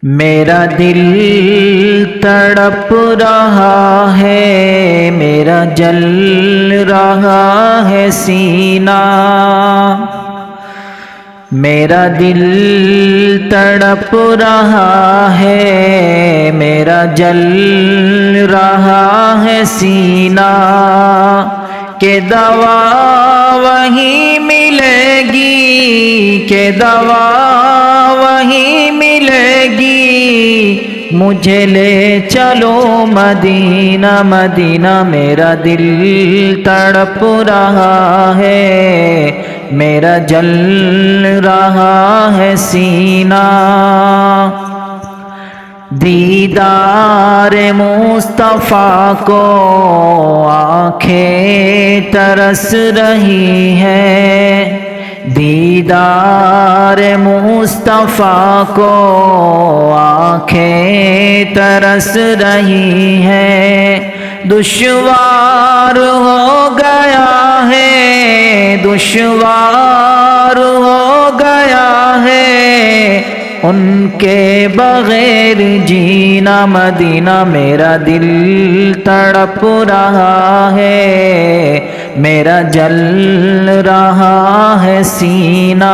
میرا دل تڑپ رہا ہے، میرا جل رہا ہے سینہ۔ میرا دل تڑپ رہا ہے، میرا جل رہا ہے سینہ، کہ دوا وہیں ملے گی، کہ دوا وہیں ملے گی، مجھے لے چلو مدینہ مدینہ۔ میرا دل تڑپ رہا ہے، میرا جل رہا ہے سینہ۔ دیدار مصطفیٰ کو آنکھیں ترس رہی ہیں، دیدار مصطفیٰ کو آنکھیں ترس رہی ہیں۔ دشوار ہو گیا ہے، دشوار ہو گیا ہے، ان کے بغیر جینا مدینہ۔ میرا دل تڑپ رہا ہے، میرا جل رہا ہے سینہ۔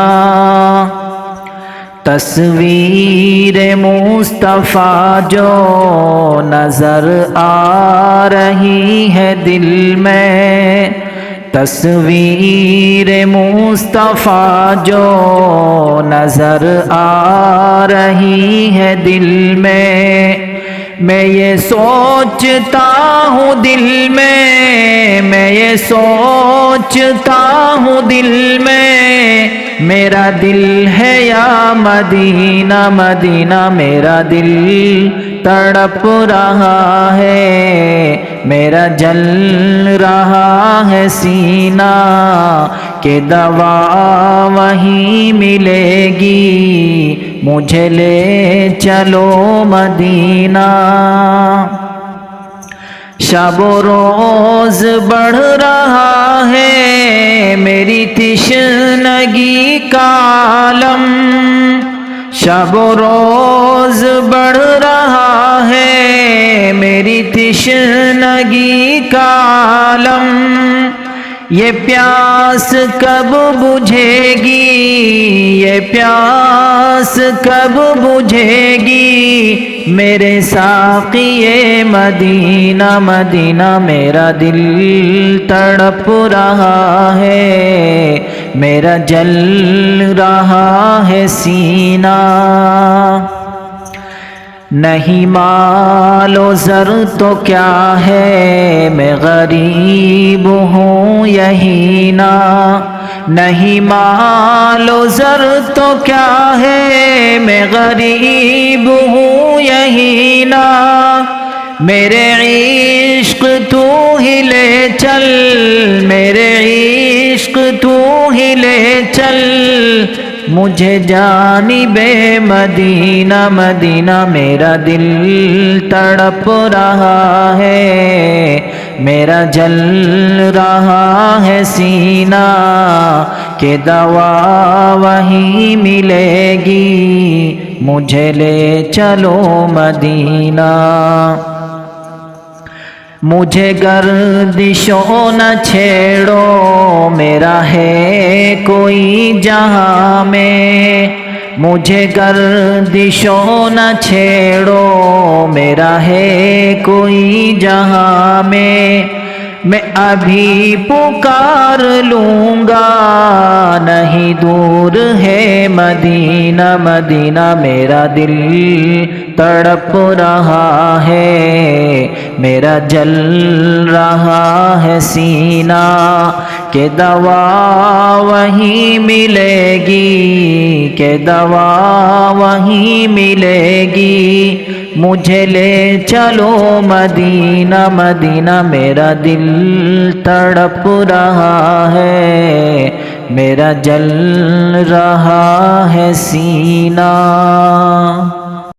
تصویر مصطفیٰ جو نظر آ رہی ہے دل میں، تصویر مصطفیٰ جو نظر آ رہی ہے دل میں یہ سوچتا ہوں دل میں یہ سوچتا ہوں دل میں، میرا دل ہے یا مدینہ مدینہ۔ میرا دل تڑپ رہا ہے، میرا جل رہا ہے سینہ، کہ دوا وہیں ملے گی، مجھے لے چلو مدینہ۔ شب و روز بڑھ رہا ہے میری تشنگی کا عالم، شب و روز بڑھ رہا ہے میری تشنگی کا عالم۔ یہ پیاس کب بجھے گی، یہ پیاس کب بجھے گی، میرے ساقی مدینہ مدینہ۔ میرا دل تڑپ رہا ہے، میرا جل رہا ہے سینہ۔ نہیں مال و زر تو کیا ہے، میں غریب ہوں یہی نا، نہیں مال و زر تو کیا ہے، میں غریب ہوں یہی نا۔ میرے عشق تو ہی لے چل، میرے عشق تو ہی لے چل، مجھے جانب مدینہ مدینہ۔ میرا دل تڑپ رہا ہے، میرا جل رہا ہے سینہ، کہ دوا وہیں ملے گی، مجھے لے چلو مدینہ۔ مجھے گردشوں نہ چھیڑو، میرا ہے کوئی جہاں میں، مجھے گردشوں نہ چھیڑو، میرا ہے کوئی جہاں میں ابھی پکار لوں گا، نہیں دور ہے مدینہ مدینہ۔ میرا دل تڑپ رہا ہے، میرا جل رہا ہے سینہ، کہ دوا وہیں ملے گی، کہ دوا وہیں ملے گی، مجھے لے چلو مدینہ مدینہ۔ میرا دل تڑپ رہا ہے، میرا جل رہا ہے سینہ۔